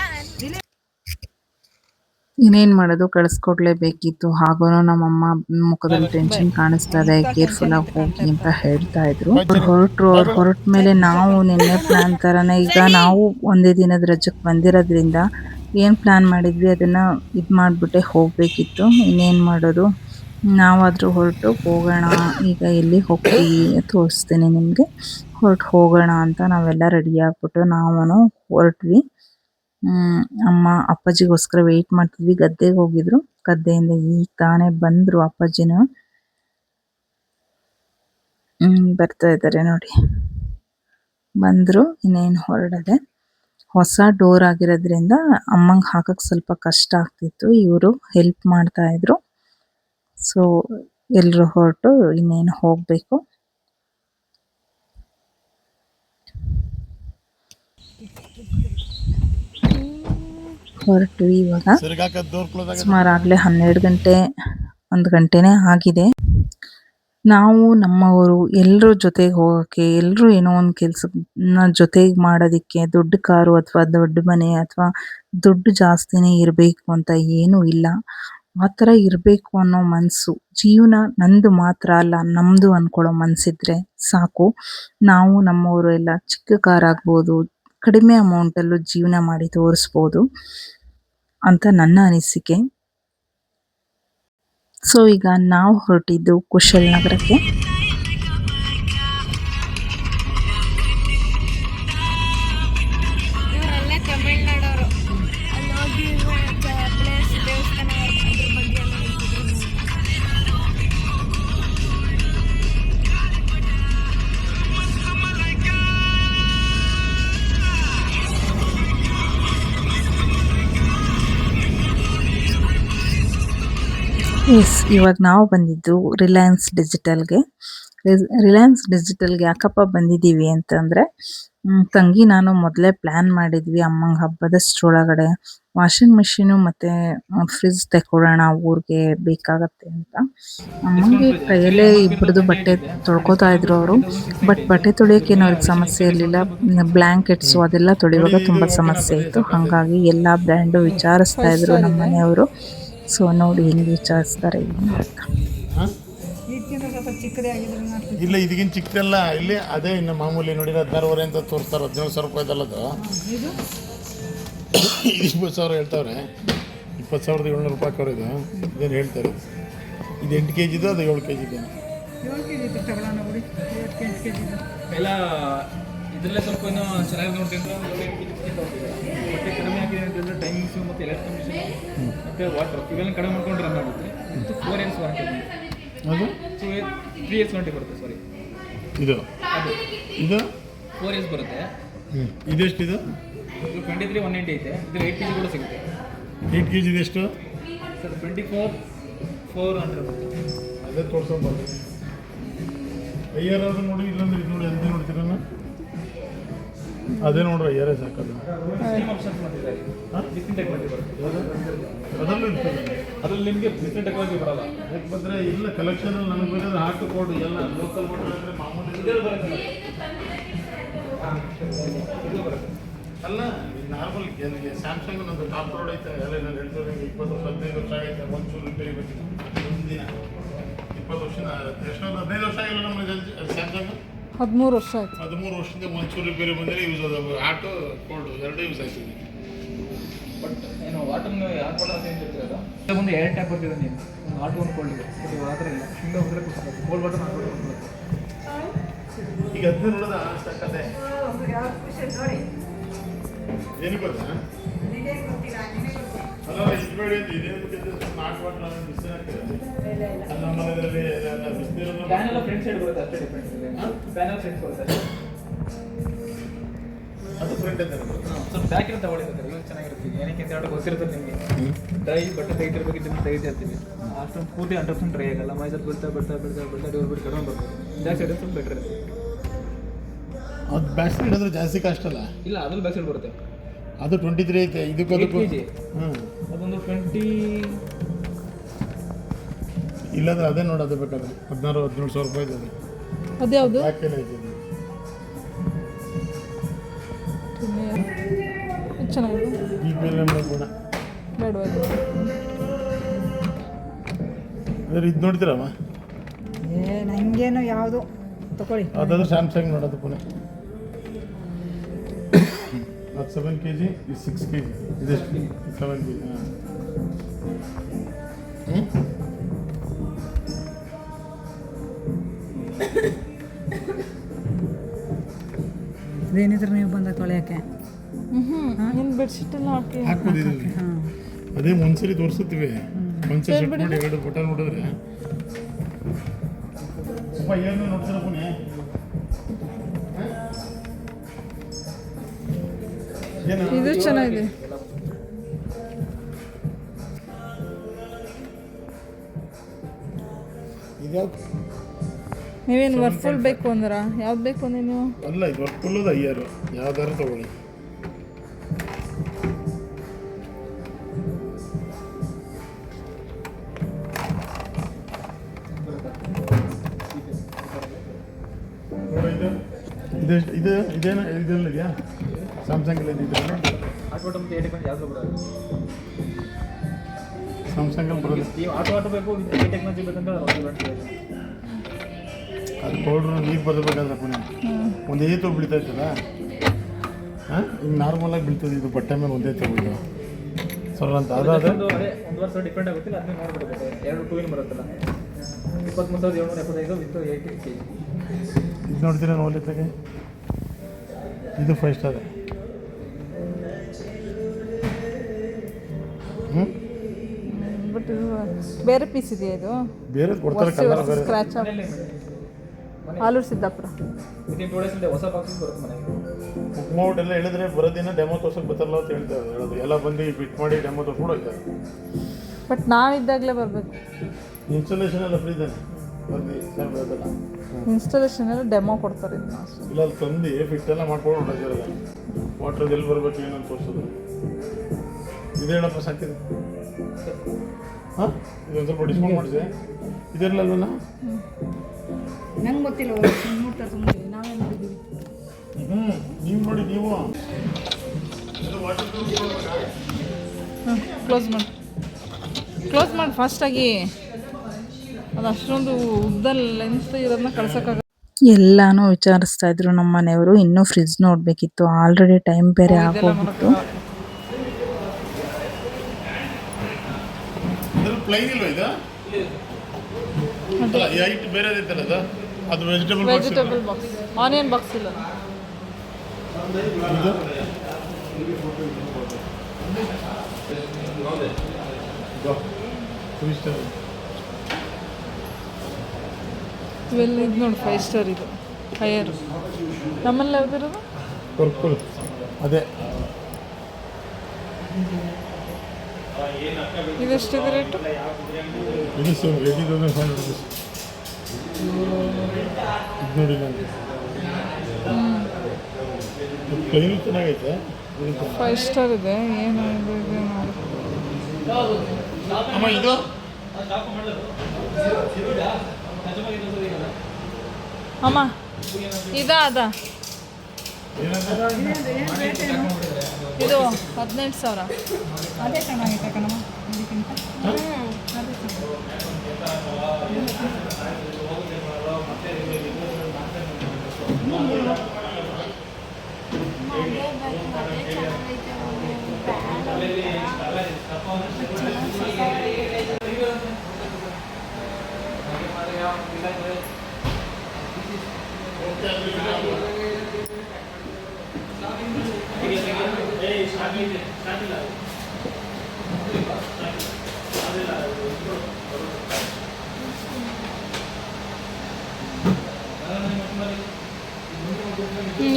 ಇನ್ನೇನು ಮಾಡೋದು, ಕಳಿಸ್ಕೊಡ್ಲೇಬೇಕಿತ್ತು. ಹಾಗೂ ನಮ್ಮಮ್ಮ ಮುಖದಲ್ಲಿ ಟೆನ್ಷನ್ ಕಾಣಿಸ್ತಾ ಇದೆ, ಕೇರ್ಫುಲ್ಲಾಗಿ ಹೋಗಿ ಅಂತ ಹೇಳ್ತಾ ಇದ್ರು. ಅವ್ರು ಹೊರಟ ಮೇಲೆ ನಾವು ನಿನ್ನೆ ಪ್ಲ್ಯಾನ್ ಥರನೇ ಈಗ ನಾವು ಒಂದೇ ದಿನದ ರಜಕ್ಕೆ ಬಂದಿರೋದ್ರಿಂದ ಏನು ಪ್ಲ್ಯಾನ್ ಮಾಡಿದ್ವಿ ಅದನ್ನು ಇದು ಮಾಡಿಬಿಟ್ಟೆ ಹೋಗಬೇಕಿತ್ತು. ಇನ್ನೇನು ಮಾಡೋದು, ನಾವಾದರೂ ಹೊರಟು ಹೋಗೋಣ, ಈಗ ಎಲ್ಲಿ ಹೋಗ್ತೀವಿ ತೋರಿಸ್ತೀನಿ ನಿಮಗೆ, ಹೋಗೋಣ ಅಂತ ನಾವೆಲ್ಲ ರೆಡಿ ಆಗಿಬಿಟ್ಟು ನಾವು ಹೊರಟ್ವಿ. ಅಮ್ಮ ಅಪ್ಪಾಜಿಗೋಸ್ಕರ ವೆಯ್ಟ್ ಮಾಡ್ತಿದ್ವಿ. ಗದ್ದೆಗೆ ಹೋಗಿದ್ರು. ಗದ್ದೆಯಿಂದ ಈಗ ತಾನೇ ಬಂದರು ಅಪ್ಪಾಜಿನ. ಬರ್ತಾ ಇದ್ದಾರೆ ನೋಡಿ, ಬಂದರು. ಇನ್ನೇನು ಹೊರಡದೆ. ಹೊಸ ಡೋರ್ ಆಗಿರೋದ್ರಿಂದ ಅಮ್ಮಂಗೆ ಹಾಕಕ್ಕೆ ಸ್ವಲ್ಪ ಕಷ್ಟ ಆಗ್ತಿತ್ತು. ಇವರು ಹೆಲ್ಪ್ ಮಾಡ್ತಾ ಇದ್ರು. ಸೊ ಎಲ್ಲರೂ ಹೊರಟು ಇನ್ನೇನು ಹೋಗಬೇಕು. ಹೊರಟು ಇವಾಗ ಸುಮಾರಾಗಲೇ 12 ಗಂಟೆ 1 ಗಂಟೆನೇ ಆಗಿದೆ. ನಾವು ನಮ್ಮವರು ಎಲ್ಲರೂ ಜೊತೆಗೆ ಹೋಗೋಕ್ಕೆ, ಎಲ್ಲರೂ ಏನೋ ಒಂದು ಕೆಲಸನ ಜೊತೆಗೆ ಮಾಡೋದಕ್ಕೆ, ದೊಡ್ಡ ಕಾರು ಅಥವಾ ದೊಡ್ಡ ಮನೆ ಅಥವಾ ದುಡ್ಡು ಜಾಸ್ತಿನೇ ಇರಬೇಕು ಅಂತ ಏನೂ ಇಲ್ಲ. ಆ ಥರ ಇರಬೇಕು ಅನ್ನೋ ಮನಸ್ಸು, ಜೀವನ ನಂದು ಮಾತ್ರ ಅಲ್ಲ ನಮ್ಮದು ಅಂದ್ಕೊಳ್ಳೋ ಮನಸ್ಸಿದ್ರೆ ಸಾಕು. ನಾವು ನಮ್ಮವರು ಎಲ್ಲ ಚಿಕ್ಕ ಕಾರ್ ಆಗ್ಬೋದು, ಕಡಿಮೆ ಅಮೌಂಟಲ್ಲೂ ಜೀವನ ಮಾಡಿ ತೋರಿಸ್ಬೋದು ಅಂತ ನನ್ನ ಅನಿಸಿಕೆ. ಸೊ ಈಗ ನಾವು ಹೊರಟಿದ್ದು ಕುಶಾಲನಗರಕ್ಕೆ. ಇವಾಗ ನಾವು ಬಂದಿದ್ದು ರಿಲಯನ್ಸ್ ಡಿಜಿಟಲ್ಗೆ. ಯಾಕಪ್ಪ ಬಂದಿದ್ದೀವಿ ಅಂತಂದರೆ, ತಂಗಿ ನಾನು ಮೊದಲೇ ಪ್ಲ್ಯಾನ್ ಮಾಡಿದ್ವಿ ಅಮ್ಮಂಗೆ ಹಬ್ಬದಷ್ಟರೊಳಗಡೆ ವಾಷಿಂಗ್ ಮಿಷಿನು ಮತ್ತು ಫ್ರಿಜ್ ತೆಕ್ಕೊಳ್ಳೋಣ, ಊರಿಗೆ ಬೇಕಾಗತ್ತೆ ಅಂತ. ಅಮ್ಮಂಗೆ ಕೈಯಲ್ಲೇ ಇಬ್ಬರದು ಬಟ್ಟೆ ತೊಳ್ಕೊತಾ ಇದ್ರು ಅವರು. ಬಟ್ ಬಟ್ಟೆ ತೊಳೆಯೋಕ್ಕೇನು ಅವ್ರಿಗೆ ಸಮಸ್ಯೆ ಇರಲಿಲ್ಲ. ಬ್ಲ್ಯಾಂಕೆಟ್ಸು ಅದೆಲ್ಲ ತೊಳೆಯುವಾಗ ತುಂಬ ಸಮಸ್ಯೆ ಇತ್ತು. ಹಾಗಾಗಿ ಎಲ್ಲ ಬ್ರ್ಯಾಂಡು ವಿಚಾರಿಸ್ತಾ ಇದ್ರು ನಮ್ಮ ಮನೆಯವರು. ಸೊ ನೋಡಿ ಹೆಂಗೆ ವಿಚಾರಿಸ್ತಾರೆ ಅಂತ. ಇಲ್ಲ ಇದಕ್ಕಿಂತ ಚಿಕ್ಕದಲ್ಲ, ಇಲ್ಲಿ ಅದೇ ಇನ್ನು ಮಾಮೂಲಿ ನೋಡಿ 16,500 ಅಂತ ತೋರಿಸ್ತಾರೆ. 17,000 ರೂಪಾಯಿದಲ್ಲದು. 20,000 ಹೇಳ್ತಾವ್ರೆ. 20,700 ರೂಪಾಯಿ ಕೊಡೋದು ಇದೇನು ಹೇಳ್ತಾರೆ. ಇದು 8 kg ಇದು, ಅದು 7 kg ಇದೆ. ಎಲ್ಲ ಇದರಲ್ಲೇ ಸ್ವಲ್ಪ ಇನ್ನೂ ಚೆನ್ನಾಗಿ ನೋಡ್ತಿದ್ರೆ ಮತ್ತೆ ಕಡಿಮೆ ಆಗಿದೆ ಅಂತಂದರೆ ಟೈಮಿಂಗ್ಸು ಮತ್ತು ಎಲೆಕ್ಟ್ರಿಷನ್ ಮತ್ತು ವಾಟರ್ ಇವೆಲ್ಲ ಕಡಿಮೆ ಮಾಡ್ಕೊಂಡು ರನ್ ಆಗುತ್ತೆ. ಮತ್ತು 4 years ವಾರಂಟಿ ಅದು 3 years ವಾರಂಟಿ ಬರುತ್ತೆ. ಸಾರಿ, ಇದು ಅದು ಇದು 4 ಇಯರ್ಸ್ ಬರುತ್ತೆ. ಇದೆಷ್ಟಿದು? ಇದು 23 190 ಐತೆ. ಇದು 8 kg ಕೂಡ ಸಿಗುತ್ತೆ. 8 kg ಇದೆಷ್ಟು? ಸರ್ 24 400 ಬರುತ್ತೆ. ಅದೇ ತೋರಿಸ್ಕೊಂಡು ಅಯ್ಯಾರಾದ್ರು ನೋಡಿ, ಇಲ್ಲಾಂದ್ರೆ ಇದು ನೋಡಿ, ಅದೇ ನೋಡ್ತೀರಲ್ಲ, ಅದೇ ನೋಡ್ರಿ ಅಯ್ಯಾರೇ ಸಾಕದು. ಸೇಮ್ ಆಪ್ಷನ್ಸ್ ಮಾಡಿದ್ದಾರೆ. ಡಿಫ್ರೆಂಟ್ ಟೆಕ್ನಾಲಜಿ ಬರುತ್ತೆ. ಅದರಲ್ಲೂ ಇರ್ತದೆ. ಅದ್ರಲ್ಲಿ ನಿಮಗೆ ಡಿಫ್ರೆಂಟ್ ಟೆಕ್ನಾಲಜಿ ಬರಲ್ಲ. ಯಾಕೆ ಬಂದರೆ ಇಲ್ಲ ಕಲೆಕ್ಷನಲ್ಲಿ ನನಗೆ ಬೇಕಾದ್ರೆ ಹಾರ್ಟ್ ಕೋಡ್ ಎಲ್ಲ ಲೋಕಲ್ ಕೋಡ್ ಅಂದರೆ ಮಾಮೂಲಿ ಇದು ಬರುತ್ತೆ. ಇದು ಬರುತ್ತೆ. ಅಲ್ಲ ನಾರ್ಮಲ್ ಸ್ಯಾಮ್ಸಂಗ್ ನಂದು ಟಾಪ್ ರೋಡ್ ಐತೆ ಎಲ್ಲ ನಾನು ಹೇಳ್ತಾರೆ 20 ವರ್ಷ 15 ವರ್ಷ ಆಗೈತೆ, ಒಂಚೂರು ರಿಪೇರಿ ಬರ್ತೀನಿ ಒಂದಿನ 20 ವರ್ಷ ಎಷ್ಟೊಂದು 15 ವರ್ಷ ಆಗಿಲ್ಲ ನಮ್ಮ ಸ್ಯಾಮ್ಸಂಗ್ 13 ವರ್ಷ ಆಯ್ತು. 13 ವರ್ಷದಿಂದ ಒಂಚೂರು ರಿಪೇರಿ ಬಂದರೆ ಯೂಸ್ ಅದು ಆಟೋ ಕೋಲ್ಡ್ ಎರಡೂ ಯೂಸ್ ಆಗ್ತಿದೆ. ಬಟ್ ಏನು ವಾಟರ್ನ ಯಾಕೆ ವಾಟರ್ ಅಂತ ಏನು ಹೇಳ್ತಿರೋದು ಒಂದು 2 ಟ್ಯಾಪ್ ಬರ್ತಿದೆ. ನೀವು ಒಂದು ಆಟೋ ಒಂದು ಕೋಲ್ಡ್ ಇದೆ, ಬಟ್ ಇವಾಗ ಆ ಥರ ಇಲ್ಲ. ಹಿಂಗೆ ಹೋದ್ರೆ ಕೊಡ್ತಾರೆ ಕೋಲ್ಡ್ ವಾಟರ್ ಹಾಕ್ಬಿಟ್ಟು ಈಗ ಅದನ್ನ ನೋಡೋದ ಕತೆ ಏನು ಗೊತ್ತಾ? ಅಲ್ಲ ಇಟ್ಬೇಡಿ ಅಂತ ಇದೇನು ಬಿಟ್ಟಿದ್ದು ನಾಟ್ ವಾಟರ್ ಬಿಸಿ ಆಗ್ತದೆ. ಅದು ನಮ್ಮ ಮನೆಯಲ್ಲಿ ಬಿಸಿನೀರನ್ನು ಫ್ಯಾನ್ ಎಲ್ಲ ಫ್ರಂಟ್ ಸೈಡ್ ಬರುತ್ತೆ, ಅಷ್ಟೇ ಡಿಫ್ರೆಂಟ್ ಇದೆ. ಫ್ಯಾನ್ ಎಲ್ಲ ಫ್ರಂಟ್ ಬರುತ್ತೆ, ಅದು ಫ್ರಂಟ್ ಅಂತ ಸ್ವಲ್ಪ ಬ್ಯಾಕ್ ಇರೋ ತಗೊಳ್ಳಿರ್ತಾರೆ. ಇವಾಗ ಚೆನ್ನಾಗಿರುತ್ತೆ. ಏನಕ್ಕೆ ಅಂತ ಹೇಳಿ ಗೊತ್ತಿರ್ತದೆ ನಿಮಗೆ. ಡ್ರೈ ಬಟ್ಟೆ ತೆಗಿತಿರ್ಬೇಕು, ಇದನ್ನು ತೆಗಿತಾ ಇರ್ತೀವಿ. ಅಷ್ಟೊಂದು ಪೂರ್ತಿ 100% ಡ್ರೈ ಆಗಲ್ಲ. ಮೈಸೂರು ಬಿಡ್ತಾ ಡಿವರ್ ಬಿಟ್ಟು ಕಡಿಮೆ ಬರ್ಬೋದು. ಬ್ಯಾಕ್ ಸೈಡ್ ಸ್ವಲ್ಪ ಬೆಟರ್ ಇರುತ್ತೆ. ಅದು ಬ್ಯಾಕ್ ಸೈಡ್ ಅಂದರೆ ಜಾಸ್ತಿ ಕಾಸ್ಟ್ ಅಲ್ಲ? ಇಲ್ಲ, ಅದ್ರಲ್ಲಿ ಬ್ಯಾಕ್ ಸೈಡ್ ಬರುತ್ತೆ. ಅದು 23 ಐತೆ, ಇದಕ್ಕೂ 8 kg. ಅದೊಂದು 20 ಇಲ್ಲಾಂದ್ರೆ ಅದೇ ನೋಡೋದು ಬೇಕಾದ್ರೆ 16-17 ಸಾವಿರ ರೂಪಾಯಿ ಇದೆ. ಅದ್ಯಾವುದು? ಬ್ಯಾಕೇನೆ ಐತೆ ಚೆನ್ನಾಗಿದೆ. ಈ ಮೇಲೆ ಕೂಡ ಬೇಡವಾ? ಅದ್ರ ಇದು ನೋಡ್ತೀರಮ್ಮ? ನನಗೇನು ಯಾವುದು ತಗೊಳ್ಳಿ. ಅದಾದ್ರೆ ಸ್ಯಾಮ್ಸಂಗ್ ನೋಡೋದು ಪುನಃ. ಅದು 7 kg, ಇದು 6 kg. ಇದೆಷ್ಟು? 7 kg. ಇದೇನಿದ್ರೆ ನೀವು ಬಂದ ತೊಳೆಯೋಕ್ಕೆ ಏನು ಬೆಡ್ಶೀಟ್ ಎಲ್ಲ ಹಾಕಿ ಹಾಕೋದಿದ್ರಲ್ಲಿ ಅದೇ ಒಂದ್ಸರಿ ತೋರಿಸುತ್ತೀವಿ. ಒಂದ್ಸರಿ ಸೆಟ್ ಮಾಡಿ 2 ಬಟನ್ ನೋಡಿದ್ರೆ ಸ್ವಲ್ಪ ಏನು ನೋಡ್ತೀರ ಪುನಃ? ಇದು ಚೆನ್ನಾಗಿದೆ. ಇದ್ಯಾವ್ದು? ನೀವೇನು ವರ್ಫುಲ್ ಬೇಕು ಅಂದ್ರ ಯಾವ್ದು ಬೇಕು ಅಂದ್ರೆ ನೀವು? ಅಲ್ಲ, ಇದು ವರ್ಕ್ಫುಲ್ಲದ ಅಯ್ಯಾರು ಯಾವ್ದಾರು ತಗೊಳ್ಳಿ. ಇದು ಇದೇನು ಇದರಲ್ಲಿ ಇದೆಯಾ? ಸ್ಯಾಮ್ಸಂಗಲ್ಲಿ ಇದೆಯಲ್ಲ? ಆಟೋ ಮತ್ತು 8 ಟೆಕ್ನಾಲಜಿ ಯಾವುದು ಬರೋದು? ಸ್ಯಾಮ್ಸಂಗಲ್ಲಿ ಬರೋದು. ಈ ಆಟೋ ಬೇಕು, ವಿತ್ ಟೆಕ್ನಾಲಜಿ ಬೇಕಂತ ಅದು ಪೌಡ್ರು ನೀರು ಬರಬೇಕಾದ್ರೆ ಪುನಃ ಒಂದು ಏತು ಬೀಳ್ತಾ ಇತ್ತಲ್ಲ, ಹಾಂ ಈಗ ನಾರ್ಮಲಾಗಿ ಬೀಳ್ತದೆ. ಇದು ಬಟ್ಟೆ ಮೇಲೆ ಒಂದೇ ತಗೊಳ್ಳು ಸರ್ ಅಂತ. ಅದಾದ ಒಂದು ವರ್ಷ ಡಿಪೆಂಡ್ ಆಗುತ್ತಿಲ್ಲ. ಅದನ್ನ ನೋಡ್ಬಿಡ್ಬೇಕು. 2 2 ಬರುತ್ತಲ್ಲ, 23,775 ವಿತ್ 8 kg. ಇದು ನೋಡ್ತೀರಾ ನೋಡ್ಲಿಕ್ಕೆ? ಇದು 5 ಸ್ಟಾರ್. ಬಟ್ ಇದು ಬೇರೆ ಪೀಸ್ ಇದೆಯಾ? ಇದು ಬೇರೆ ಕೊಡ್ತಾರೆ, ಕಲರ್ ಬೇರೆ. Scratch Aluru Siddapura. Within 2 days ಹೊಸ ಬಾಕ್ಸ್ ಬರುತ್ತೆ ಮನೆಗೆ. ಬುಕ್ ಮಾಡ್ಬಿಟ್ಟು ಎಲ್ಲ ಹೇಳಿದ್ರೆ ಬರೋದಿನ ಡೆಮೋ ತೋರ್ಸಕ್ಕೆ ಬರ್ತಾರಲ್ಲ ಅಂತ ಹೇಳ್ತಾರೆ. ಹೇಳೋದು ಎಲ್ಲ ಬಂದು ಫಿಟ್ ಮಾಡಿ ಡೆಮೋ ತೋರಿಸ್ಬಿಡು ಹೋಗ್ತಾರೆ. ಬಟ್ ನಾವಿದ್ದಾಗಲೇ ಬರಬೇಕು. ಇನ್ಸ್ಟಾಲೇಷನ್ ಎಲ್ಲ ಫ್ರೀ ತಾನೆ? ಬಂದು ಸರ್ ಬರೋದಲ್ಲ, ಇನ್ಸ್ಟಾಲೇಷನ್ ಎಲ್ಲ ಡೆಮೋ ಕೊಡ್ತಾರೆ. ಇದನ್ನ ಅಷ್ಟೇ. ಇಲ್ಲ ಅಲ್ಲಿ ತಂದು ಫಿಟ್ ಎಲ್ಲ ಮಾಡ್ಕೊಂಡು ಹೊರಟಿರೋದು. ವಾಟ್ರ್ ಎಲ್ಲಿ ಬರ್ಬೇಕು ಏನಂತ ತೋರಿಸೋದು. ಇದು ಹೇಳಪ್ಪ ಸಾಕಿದೆ. ಹಾಂ ಇದೊಂದು ಸ್ವಲ್ಪ ಡಿಸ್ಕೌಂಟ್ ಮಾಡಿದೆ. ಇದೆರಲಲ್ವಲ್ಲ? ನಂಗೆ ಗೊತ್ತಿಲ್ಲ, ನೋಡ್ತಾರೆ ಸುಮ್ಮನೆ. ನಾವೇ ನೋಡಿದ್ದೀವಿ. ನೀವು ನೋಡಿ ನೀವು ಕ್ಲೋಸ್ ಮಾಡಿ ಫಾಸ್ಟಾಗಿ. ಅದು ಅಷ್ಟೊಂದು ಉದ್ದ ಲೆಂತ್ ಇರೋದನ್ನ ಕಳ್ಸೋಕ್ಕಾಗ. ಎಲ್ಲಾನು ವಿಚಾರಿಸ್ತಾ ಇದ್ರು ನಮ್ಮ ಮನೆಯವರು. ಇನ್ನೂ ಫ್ರಿಜ್ ನೋಡ್ಬೇಕಿತ್ತು. ಆಲ್ರೆಡಿ ಟೈಮ್ ಬೇರೆ ಆಗೋಗ್ಬಿಟ್ಟು. ಪ್ಲೈನ್ ಇಲ್ವಾ ಇದು? ಅಲ್ಲ ಐಟ್ ಬೇರೆ ಐತಲ್ಲ ಅದು ವೆಜಿಟೇಬಲ್ ಬಾಕ್ಸ್, ಆನಿಯನ್ ಬಾಕ್ಸ್ ಇಲ್ಲ. ಇವೆಲ್ಲ ಇದು ನೋಡಿ 5 ಸ್ಟಾರ್. ಇದು ಹೈಯರ್ ನಮ್ಮಲ್ಲಿ ಯಾವ್ದಿರೋದು ಪರ್ಪಲ್ ಅದೇ ಇದೆಷ್ಟಿದೆ ರೇಟು? ಇದು ಸೇಮ್ 80,500 ರುಪೀಸ್. ಇದು ನೋಡಿ ನನಗೆ ಪ್ಲೈನು ಚೆನ್ನಾಗೈತೆ. 5 ಸ್ಟಾರ್ ಇದೆ. ಏನು ಇದು ಇದೆ ನೋಡಿ. ಅಮ್ಮ ಇದು ಅಮ್ಮ ಇದಾ ಅದಾ? ಇದು 18,000. ಅದೇ ಚೆನ್ನಾಗೈತೆ ಕಣಮ್ಮ.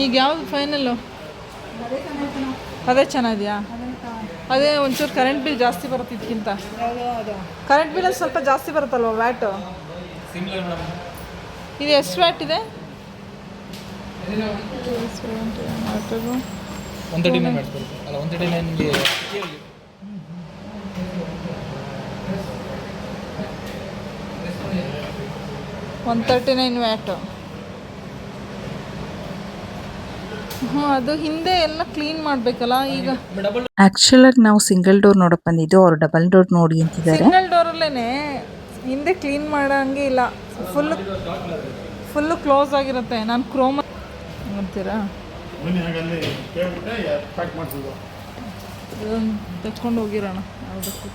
ಈಗ ಯಾವುದು ಫೈನಲ್ಲು? ಅದೇ ಚೆನ್ನಾಗಿದೆಯಾ? ಅದೇ ಒಂಚೂರು ಕರೆಂಟ್ ಬಿಲ್ ಜಾಸ್ತಿ ಬರುತ್ತೆ ಇದಕ್ಕಿಂತ. ಕರೆಂಟ್ ಬಿಲ್ ಸ್ವಲ್ಪ ಜಾಸ್ತಿ ಬರುತ್ತಲ್ವ ವ್ಯಾಟು? ಇದು ಎಷ್ಟು ವ್ಯಾಟ್ ಇದೆ? 139 ಮಾಡ್ತಾರೆ ಅಲ್ಲ 139ಗೆ 139 ವ್ಯಾಟು. ಅದು ಹಿಂದೆ ಎಲ್ಲ ಕ್ಲೀನ್ ಮಾಡಬೇಕಲ್ಲ ಈಗ. ಆ್ಯಕ್ಚುಲಾಗಿ ನಾವು ಸಿಂಗಲ್ ಡೋರ್ ನೋಡೋಕೆ ಬಂದಿದ್ದು, ಅವ್ರು ಡಬಲ್ ಡೋರ್ ನೋಡಿ ಅಂತಿದ್ದಾರೆ. ಸಿಂಗಲ್ ಡೋರಲ್ಲೇ ಹಿಂದೆ ಕ್ಲೀನ್ ಮಾಡೋಂಗೆ ಇಲ್ಲ, ಫುಲ್ಲು ಕ್ಲೋಸ್ ಆಗಿರುತ್ತೆ. ನಾನು ಕ್ರೋಮ್ ಅಂತೀರಾ ಬನ್ನಿ ಹಾಗಲ್ಲಿ ಕೇಳ್ಬಿಟ್ಟೆ ಪ್ಯಾಕ್ ಮಾಡಿಸಿದ್ದು. ಇದೊಂದು ತೆಕ್ಕೊಂಡು ಹೋಗಿರೋಣ ಯಾವುದಕ್ಕೂ.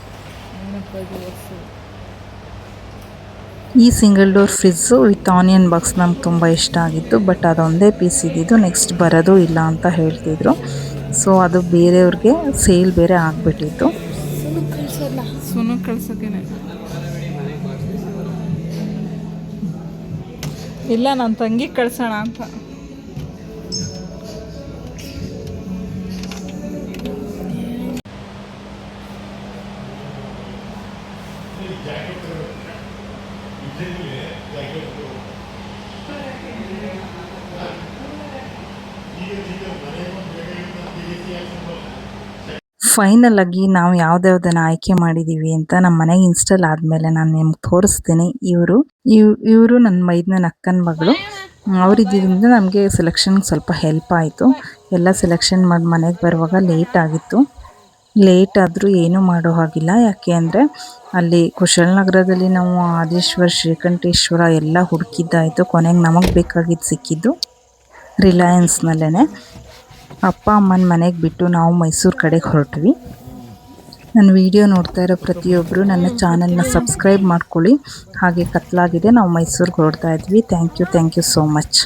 ಈ single door fridge with onion box ನಮ್ಗೆ ತುಂಬ ಇಷ್ಟ ಆಗಿತ್ತು. ಬಟ್ ಅದೊಂದೇ ಪೀಸ್ ಇದ್ದಿದ್ದು, ನೆಕ್ಸ್ಟ್ ಬರೋದು ಇಲ್ಲ ಅಂತ ಹೇಳ್ತಿದ್ರು. ಸೊ ಅದು ಬೇರೆಯವ್ರಿಗೆ ಸೇಲ್ ಬೇರೆ ಆಗಿಬಿಟ್ಟಿತ್ತು. ಸುನು ಕಳ್ಸೋಕ್ಕೇನೆ ಇಲ್ಲ, ನನ್ನ ತಂಗಿ ಕಳ್ಸೋಣ ಅಂತ. ಫೈನಲ್ ಆಗಿ ನಾವು ಯಾವ್ದ್ಯಾವ್ದನ್ನು ಆಯ್ಕೆ ಮಾಡಿದ್ದೀವಿ ಅಂತ ನಮ್ಮ ಮನೆಗೆ ಇನ್ಸ್ಟಾಲ್ ಆದಮೇಲೆ ನಾನು ನಿಮ್ಗೆ ತೋರಿಸ್ತೀನಿ. ಇವರು ನನ್ನ ಮೈದ್ನ ಅಕ್ಕನ ಮಗಳು. ಅವರಿದ್ದರಿಂದ ನಮಗೆ ಸೆಲೆಕ್ಷನ್ ಸ್ವಲ್ಪ ಹೆಲ್ಪ್ ಆಯಿತು. ಎಲ್ಲ ಸೆಲೆಕ್ಷನ್ ಮಾಡಿ ಮನೆಗೆ ಬರುವಾಗ ಲೇಟ್ ಆಗಿತ್ತು. ಲೇಟ್ ಆದರೂ ಏನೂ ಮಾಡೋ ಹಾಗಿಲ್ಲ. ಯಾಕೆ ಅಂದರೆ ಅಲ್ಲಿ ಕುಶಾಲನಗರದಲ್ಲಿ ನಾವು ಆದೇಶ್ವರ, ಶ್ರೀಕಂಠೇಶ್ವರ ಎಲ್ಲ ಹುಡುಕಿದ್ದಾಯಿತು. ಕೊನೆಗೆ ನಮಗೆ ಬೇಕಾಗಿದ್ದು ಸಿಕ್ಕಿದ್ದು ರಿಲಯನ್ಸ್ನಲ್ಲೇ. ಅಪ್ಪ ಅಮ್ಮನ ಮನೆಗೆ ಬಿಟ್ಟು ನಾವು ಮೈಸೂರು ಕಡೆಗೆ ಹೊರಟ್ವಿ. ನನ್ನ ವಿಡಿಯೋ ನೋಡ್ತಾ ಇರೋ ಪ್ರತಿಯೊಬ್ಬರು ನನ್ನ ಚಾನಲ್ನ ಸಬ್ಸ್ಕ್ರೈಬ್ ಮಾಡ್ಕೊಳ್ಳಿ. ಹಾಗೆ ಕತ್ಲಾಗಿದೆ, ನಾವು ಮೈಸೂರಿಗೆ ಹೊರಡ್ತಾ ಇದ್ವಿ. Thank you so much.